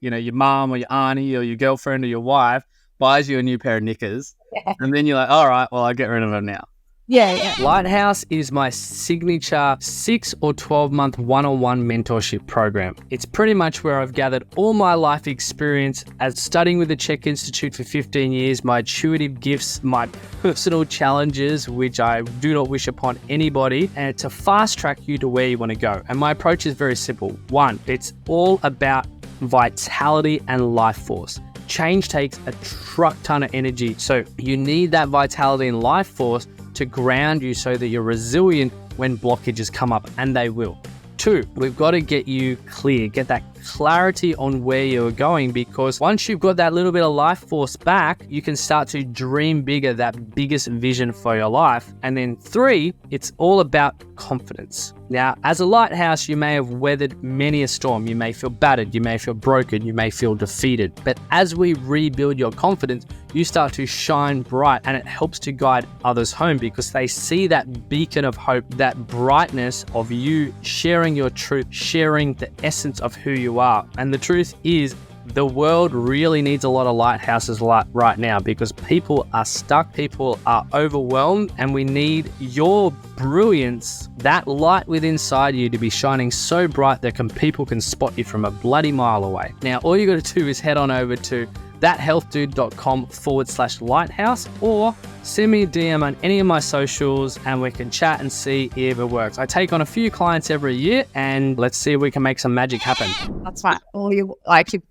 your mom or your auntie or your girlfriend or your wife buys you a new pair of knickers, and then you're like, all right, well, I'll get rid of them now.
Yeah.
Lighthouse is my signature 6 or 12-month one-on-one mentorship program. It's pretty much where I've gathered all my life experience as studying with the Czech Institute for 15 years, my intuitive gifts, my personal challenges, which I do not wish upon anybody, and to fast track you to where you want to go. And my approach is very simple. 1, it's all about vitality and life force. Change takes a truck ton of energy, so you need that vitality and life force to ground you so that you're resilient when blockages come up, and they will. 2, we've got to get you clear, get that clarity on where you're going, because once you've got that little bit of life force back, you can start to dream bigger, that biggest vision for your life. And then 3, it's all about confidence. Now, as a lighthouse, you may have weathered many a storm. You may feel battered, you may feel broken, you may feel defeated. But as we rebuild your confidence, you start to shine bright, and it helps to guide others home because they see that beacon of hope, that brightness of you sharing your truth, sharing the essence of who you are. And the truth is, the world really needs a lot of lighthouses right now because people are stuck, people are overwhelmed, and we need your brilliance, that light within inside you to be shining so bright that people can spot you from a bloody mile away. Now, all you got to do is head on over to thathealthdude.com/lighthouse or send me a DM on any of my socials and we can chat and see if it works. I take on a few clients every year and let's see if we can make some magic happen.
That's right. Or your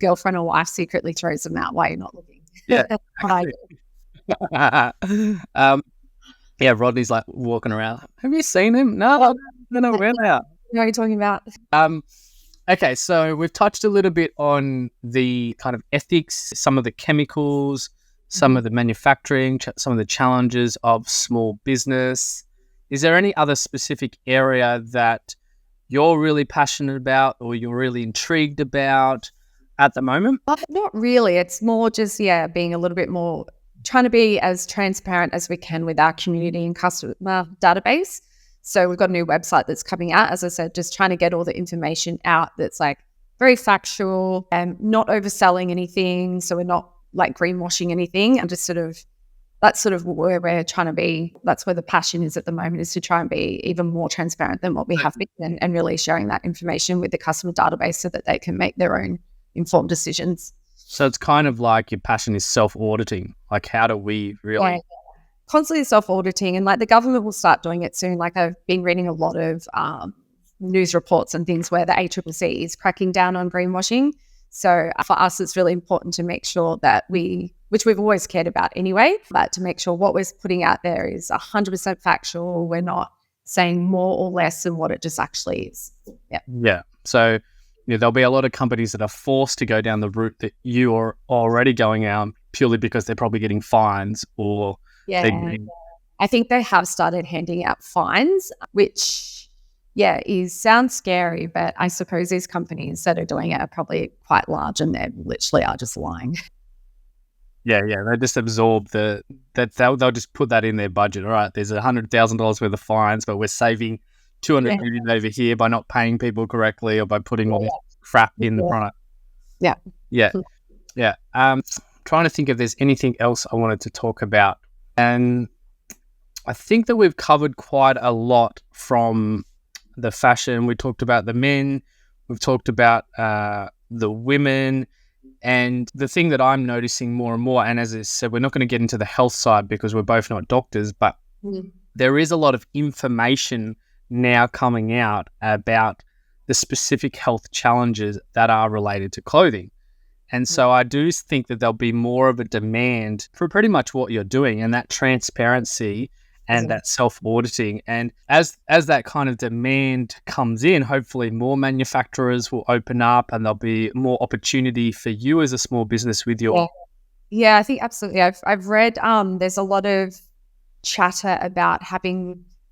girlfriend or wife secretly throws them out while you're not looking.
Yeah. Rodney's like walking around. Have you seen him? No, I don't know where they are.
What are you talking about?
Okay, so we've touched a little bit on the kind of ethics, some of the chemicals, some of the manufacturing, some of the challenges of small business. Is there any other specific area that you're really passionate about or you're really intrigued about at the moment?
Not really. It's more just, being a little bit more, trying to be as transparent as we can with our community and customer database. So we've got a new website that's coming out, as I said, just trying to get all the information out that's like very factual and not overselling anything. So we're not like greenwashing anything, and just that's sort of where we're trying to be. That's where the passion is at the moment, is to try and be even more transparent than what we have been and really sharing that information with the customer database so that they can make their own informed decisions.
So it's kind of like your passion is self-auditing. Like, how do we really...
Constantly self-auditing, and like the government will start doing it soon. Like I've been reading a lot of news reports and things where the ACCC is cracking down on greenwashing. So for us, it's really important to make sure that which we've always cared about anyway, but to make sure what we're putting out there is 100% factual. We're not saying more or less than what it just actually is.
Yeah. So there'll be a lot of companies that are forced to go down the route that you are already going down purely because they're probably getting fines or...
I think they have started handing out fines, which, sounds scary, but I suppose these companies that are doing it are probably quite large and they literally are just lying.
Yeah, they just absorb they'll just put that in their budget. All right, there's $100,000 worth of fines, but we're saving $200 million over here by not paying people correctly or by putting all this crap in the product. Yeah. Trying to think if there's anything else I wanted to talk about. And I think that we've covered quite a lot from the fashion. We talked about the men. We've talked about the women. And the thing that I'm noticing more and more, and as I said, we're not going to get into the health side because we're both not doctors, but there is a lot of information now coming out about the the specific health challenges that are related to clothing. And so I do think that there'll be more of a demand for pretty much what you're doing, and that transparency and that self-auditing. And as that kind of demand comes in, hopefully more manufacturers will open up and there'll be more opportunity for you as a small business with your...
Yeah, I think absolutely. I've read there's a lot of chatter about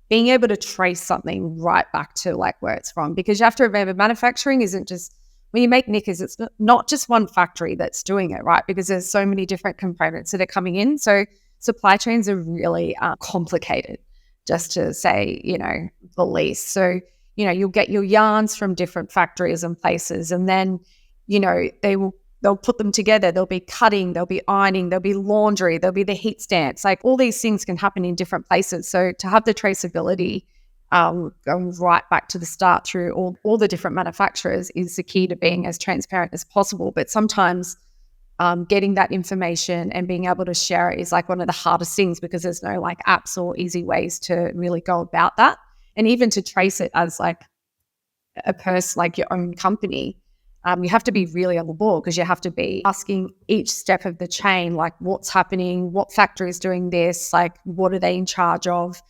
being able to trace something right back to like where it's from, because you have to remember manufacturing isn't just, when you make knickers, it's not just one factory that's doing it, right? Because there's so many different components that are coming in. So supply chains are really complicated, just to say, the least. So, you'll get your yarns from different factories and places, and then, they'll put them together. There'll be cutting, there'll be ironing, there'll be laundry, there'll be the heat stamps. Like all these things can happen in different places. So to have the traceability going right back to the start through all the different manufacturers is the key to being as transparent as possible. But sometimes getting that information and being able to share it is like one of the hardest things, because there's no like apps or easy ways to really go about that. And even to trace it as like a person, like your own company, you have to be really on the ball, because you have to be asking each step of the chain, like what's happening, what factory is doing this, like what are they in charge of,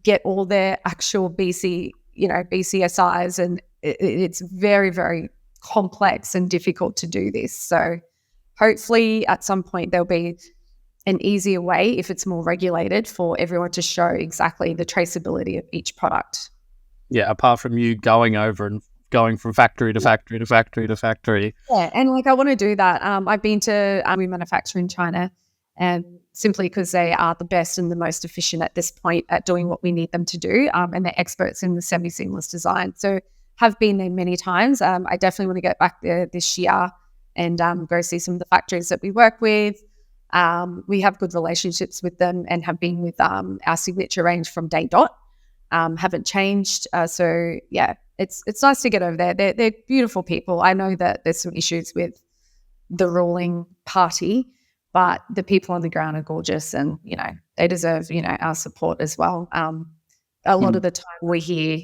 get all their actual BCSIs, and it's very, very complex and difficult to do this. So hopefully at some point there'll be an easier way, if it's more regulated, for everyone to show exactly the traceability of each product.
Yeah, apart from you going over and going from factory to factory to factory to factory.
Yeah, and like I want to do that. I've been to we manufacture in China, and simply because they are the best and the most efficient at this point at doing what we need them to do, and they're experts in the semi-seamless design. So have been there many times. I definitely want to get back there this year and go see some of the factories that we work with. We have good relationships with them and have been with our signature range from day dot. Haven't changed. So yeah, it's nice to get over there. They're beautiful people. I know that there's some issues with the ruling party, but the people on the ground are gorgeous, and they deserve our support as well. A lot of the time we hear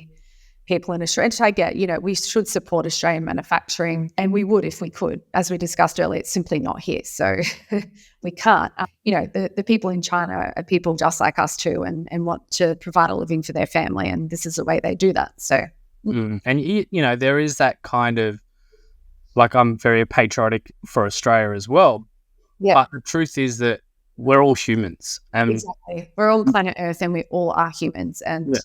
people in Australia, and I get, we should support Australian manufacturing, and we would if we could. As we discussed earlier, it's simply not here, so we can't. The people in China are people just like us too, and want to provide a living for their family, and this is the way they do that. So,
and there is that kind of, like, I'm very patriotic for Australia as well. Yeah. But the truth is that we're all humans, and
exactly, we're all planet Earth, and we all are humans, and.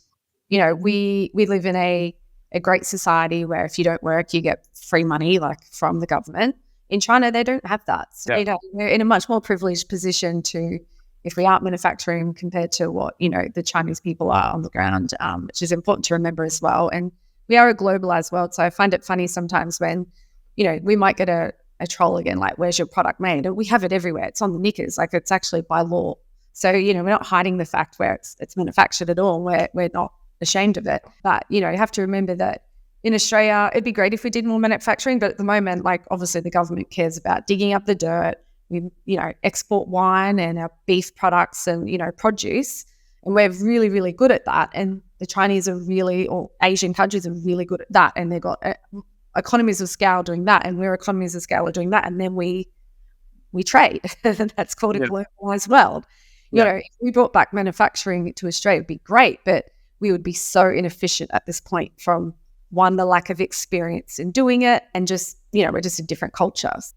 We live in a great society where if you don't work, you get free money, like from the government. In China, they don't have that. So they're in a much more privileged position if we aren't manufacturing compared to what, the Chinese people are on the ground, which is important to remember as well. And we are a globalized world. So I find it funny sometimes when, we might get a troll again, like, where's your product made? And we have it everywhere. It's on the knickers. Like, it's actually by law. So, we're not hiding the fact where it's manufactured at all. We're not ashamed of it. But, you have to remember that in Australia, it'd be great if we did more manufacturing. But at the moment, like, obviously the government cares about digging up the dirt. We, export wine and our beef products and, produce. And we're really, really good at that. And the Chinese are or Asian countries are really good at that. And they've got economies of scale doing that. And we're economies of scale are doing that. And then we trade. That's called a globalized world. If we brought back manufacturing to Australia, it'd be great. But we would be so inefficient at this point from, one, the lack of experience in doing it, and just, we're just in different cultures.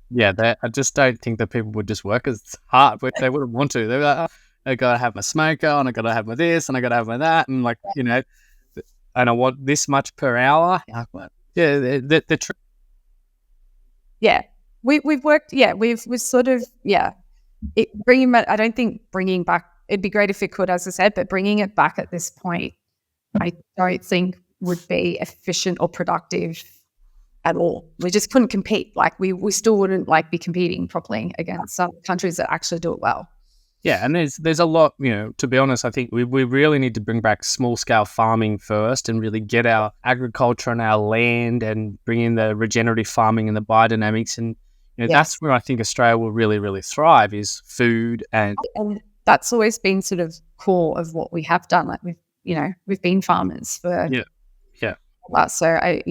Yeah, I just don't think that people would just work as hard, but they wouldn't want to. They're like, oh, I got to have my smoker, and I got to have my this, and I got to have my that, and like, and I want this much per hour. Yeah,
yeah, we've worked. Yeah, we've sort of I don't think bringing back. It'd be great if it could, as I said, but bringing it back at this point, I don't think would be efficient or productive at all. We just couldn't compete. Like we still wouldn't be competing properly against some countries that actually do it well.
Yeah, and there's a lot, to be honest, I think we really need to bring back small scale farming first and really get our agriculture on our land and bring in the regenerative farming and the biodynamics. And that's where I think Australia will really, really thrive, is food and
that's always been sort of core of what we have done. Like we've been farmers for So I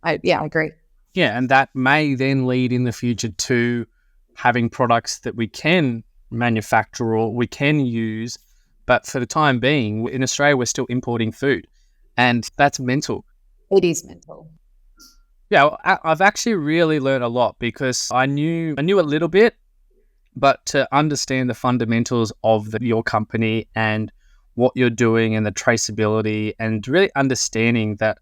agree.
Yeah, and that may then lead in the future to having products that we can manufacture or we can use. But for the time being, in Australia, we're still importing food, and that's mental.
It is mental.
Yeah, I've actually really learned a lot because I knew a little bit, but to understand the fundamentals of your company and what you're doing and the traceability and really understanding that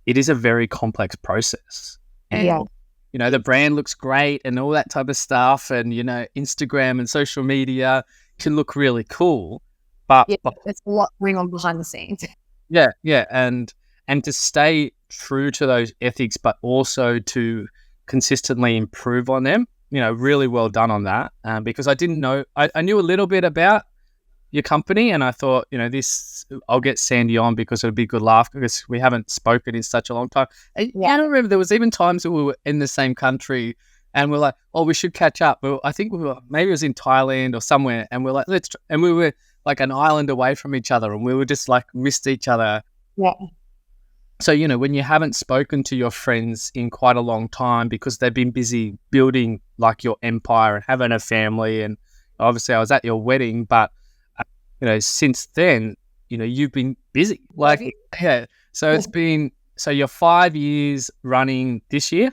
it is a very complex process. And, the brand looks great and all that type of stuff. And, Instagram and social media can look really cool. But
it's a lot going on behind the scenes.
Yeah. And to stay true to those ethics, but also to consistently improve on them, really well done on that. Because I didn't know, I knew a little bit about your company, and I thought, I'll get Sandy on because it'll be a good laugh because we haven't spoken in such a long time. And I don't remember, there was even times that we were in the same country and we're like, oh, we should catch up. But I think maybe it was in Thailand or somewhere, and we're like, and we were like an island away from each other, and we were just like missed each other.
Yeah.
So, when you haven't spoken to your friends in quite a long time because they've been busy building like your empire and having a family, and obviously I was at your wedding, but since then, you've been busy. So it's been, so you're 5 years running this year?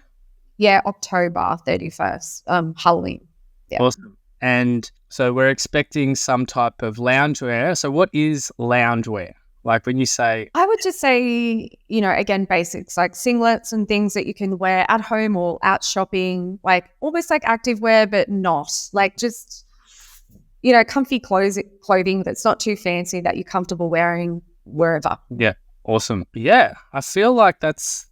Yeah, October 31st, Halloween. Yeah.
Awesome. And so we're expecting some type of loungewear. So what is loungewear? Like when you say...
I would just say, again, basics like singlets and things that you can wear at home or out shopping, like almost like activewear, but not. Like just, comfy clothing that's not too fancy that you're comfortable wearing wherever.
Yeah, awesome. Yeah, I feel like that's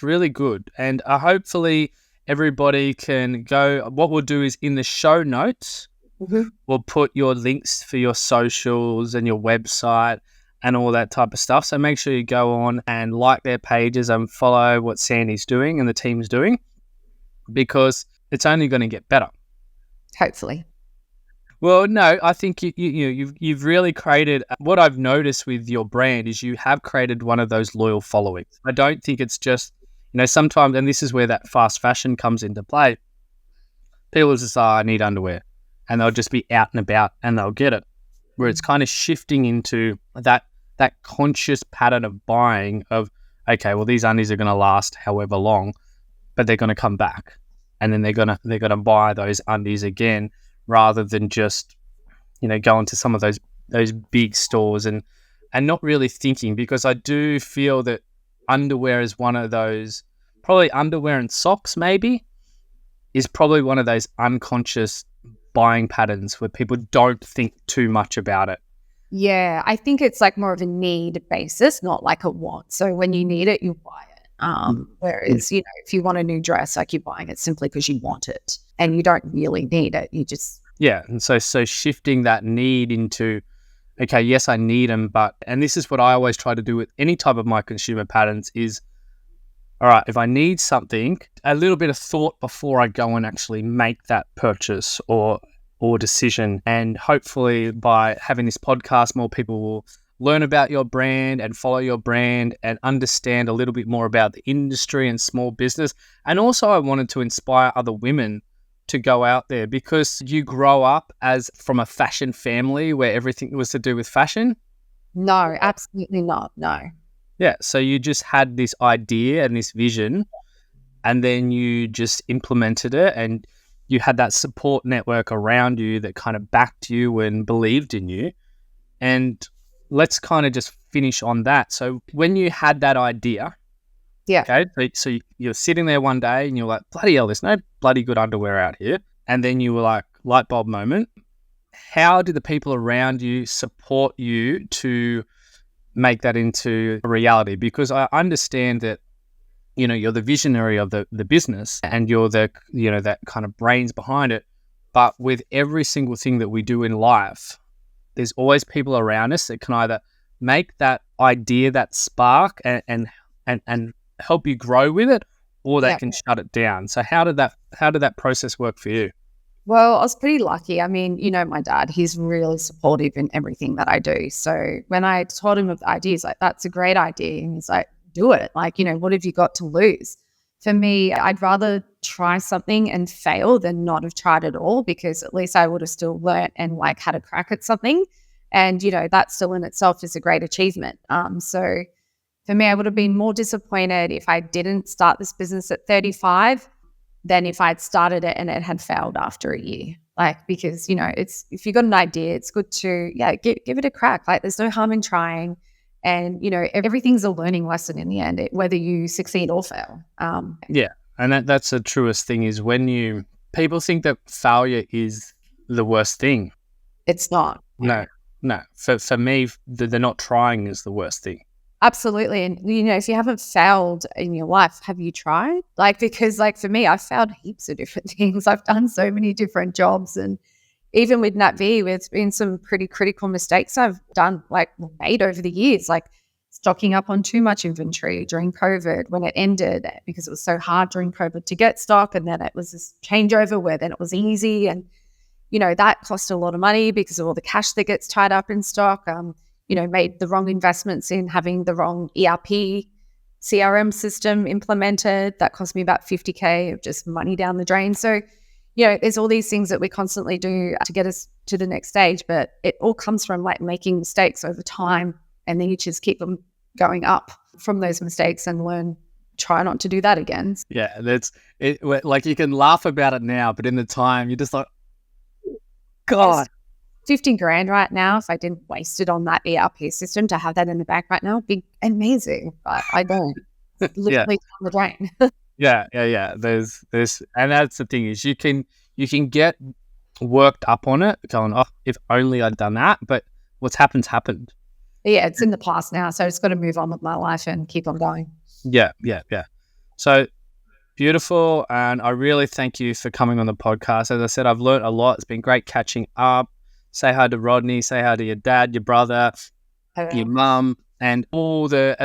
really good. And hopefully everybody can go... What we'll do is in the show notes, we'll put your links for your socials and your website and all that type of stuff. So make sure you go on and like their pages and follow what Sandy's doing and the team's doing, because it's only going to get better.
Hopefully.
Well, no, I think you've really created, what I've noticed with your brand is you have created one of those loyal followings. I don't think it's just, sometimes, and this is where that fast fashion comes into play, people just say, I need underwear, and they'll just be out and about and they'll get it. Where it's kind of shifting into that conscious pattern of buying of, okay, well, these undies are going to last however long, but they're going to come back, and then they're going to buy those undies again, rather than just, going to some of those big stores and not really thinking, because I do feel that underwear is one of those, probably underwear and socks maybe, is probably one of those unconscious buying patterns where people don't think too much about it.
Yeah, I think it's like more of a need basis, not like a want. So when you need it, you buy it. Whereas, if you want a new dress, like you're buying it simply because you want it and you don't really need it. You just...
Yeah. And so shifting that need into, okay, yes, I need them, but, and this is what I always try to do with any type of my consumer patterns is, all right, if I need something, a little bit of thought before I go and actually make that purchase or decision. And hopefully by having this podcast, more people will learn about your brand and follow your brand and understand a little bit more about the industry and small business. And also I wanted to inspire other women to go out there, because you grow up from a fashion family where everything was to do with fashion.
No, absolutely not. No.
Yeah, so you just had this idea and this vision, and then you just implemented it, and you had that support network around you that kind of backed you and believed in you. And let's kind of just finish on that. So when you had that idea, okay, so you're sitting there one day and you're like, bloody hell, there's no bloody good underwear out here. And then you were like, light bulb moment. How did the people around you support you to make that into a reality? Because I understand that, you're the visionary of the business and you're the, that kind of brains behind it. But with every single thing that we do in life, there's always people around us that can either make that idea, that spark and help you grow with it, or they can shut it down. So how did that process work for you?
Well, I was pretty lucky. I mean, my dad, he's really supportive in everything that I do. So when I told him of the idea, he's like, that's a great idea. And he's like, do it. Like, what have you got to lose? For me, I'd rather try something and fail than not have tried at all, because at least I would have still learnt and like had a crack at something. And, that still in itself is a great achievement. So for me, I would have been more disappointed if I didn't start this business at 35 than if I'd started it and it had failed after a year. Like, because, it's, if you've got an idea, it's good to, give it a crack. Like, there's no harm in trying. And, everything's a learning lesson in the end, whether you succeed or fail.
Yeah. And that's the truest thing, is when people think that failure is the worst thing.
It's not.
No. For me, the not trying is the worst thing.
Absolutely. And, if you haven't failed in your life, have you tried? Like, because like for me, I've failed heaps of different things. I've done so many different jobs. And even with NatV, there's been some pretty critical mistakes I've done, like made over the years, like stocking up on too much inventory during COVID when it ended, because it was so hard during COVID to get stock. And then it was this changeover where then it was easy. And, that cost a lot of money because of all the cash that gets tied up in stock. Made the wrong investments in having the wrong ERP CRM system implemented. That cost me about $50,000 of just money down the drain. So, there's all these things that we constantly do to get us to the next stage, but it all comes from like making mistakes over time, and then you just keep them going up from those mistakes and try not to do that again.
Yeah, that's it. Like, you can laugh about it now, but in the time you're just like, God.
15 grand right now, if I didn't waste it on that ERP system to have that in the bank right now, would be amazing. But I don't. Literally down the drain.
Yeah. There's and that's the thing, is you can get worked up on it, going, oh, if only I'd done that. But what's happened.
Yeah, it's in the past now, so I just got to move on with my life and keep on going.
Yeah. So beautiful, and I really thank you for coming on the podcast. As I said, I've learned a lot. It's been great catching up. Say hi to Rodney, say hi to your dad, your brother, your mum, and all the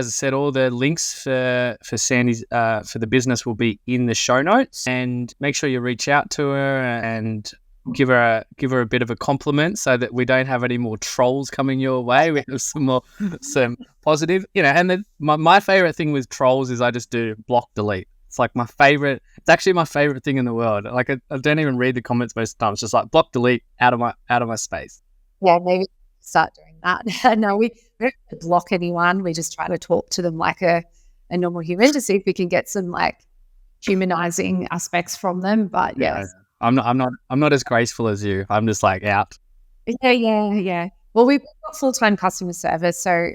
links for Sandy's for the business will be in the show notes. And make sure you reach out to her and give her a bit of a compliment, so that we don't have any more trolls coming your way. We have some positive, And my favorite thing with trolls is I just do block delete. It's like my favorite. It's actually my favorite thing in the world. Like, I don't even read the comments most of the time. It's just like block delete out of my space.
Yeah, maybe start doing that. No, we don't block anyone. We just try to talk to them like a normal human to see if we can get some like humanizing aspects from them. But yeah,
I'm not as graceful as you. I'm just like out.
Yeah. Well, we've got full-time customer service, so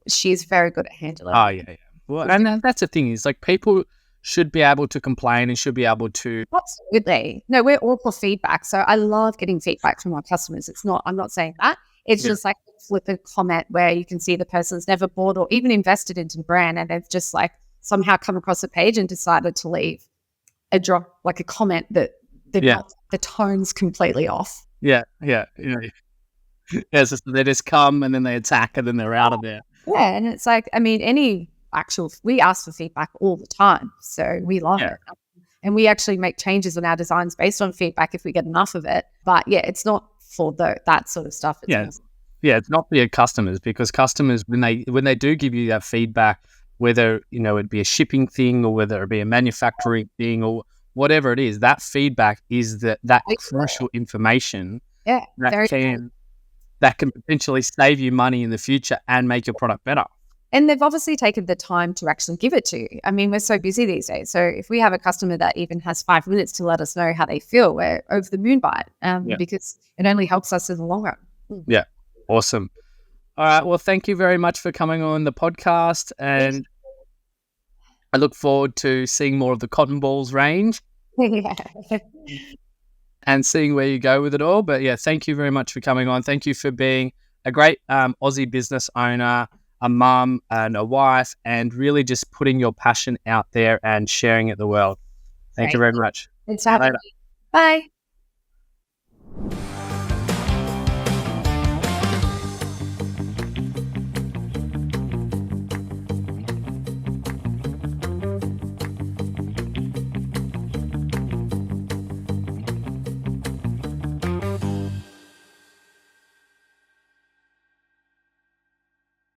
she's very good at handling.
Oh yeah. Well, and that's the thing, is like people should be able to complain and should be able to.
Absolutely. No, we're all for feedback. So I love getting feedback from our customers. I'm not saying that. It's just like a flippant comment where you can see the person's never bought or even invested into the brand, and they've just like somehow come across a page and decided to leave a drop, like a comment that the tone's completely off.
Yeah. So they just come and then they attack and then they're out of there.
Yeah. And it's like, I mean, we ask for feedback all the time. So we love it. And we actually make changes in our designs based on feedback if we get enough of it. But yeah, it's not for that sort of stuff.
It's not for your customers, because customers, when they do give you that feedback, whether, it'd be a shipping thing or whether it be a manufacturing thing or whatever it is, that feedback is that crucial information that can potentially save you money in the future and make your product better.
And they've obviously taken the time to actually give it to you. I mean, we're so busy these days. So if we have a customer that even has 5 minutes to let us know how they feel, we're over the moon by it, because it only helps us in the long run.
Yeah. Awesome. All right. Well, thank you very much for coming on the podcast. And I look forward to seeing more of the cotton balls range and seeing where you go with it all. But yeah, thank you very much for coming on. Thank you for being a great Aussie business owner, a mum and a wife, and really just putting your passion out there and sharing it the world. Thank you very much.
It's happening. Bye.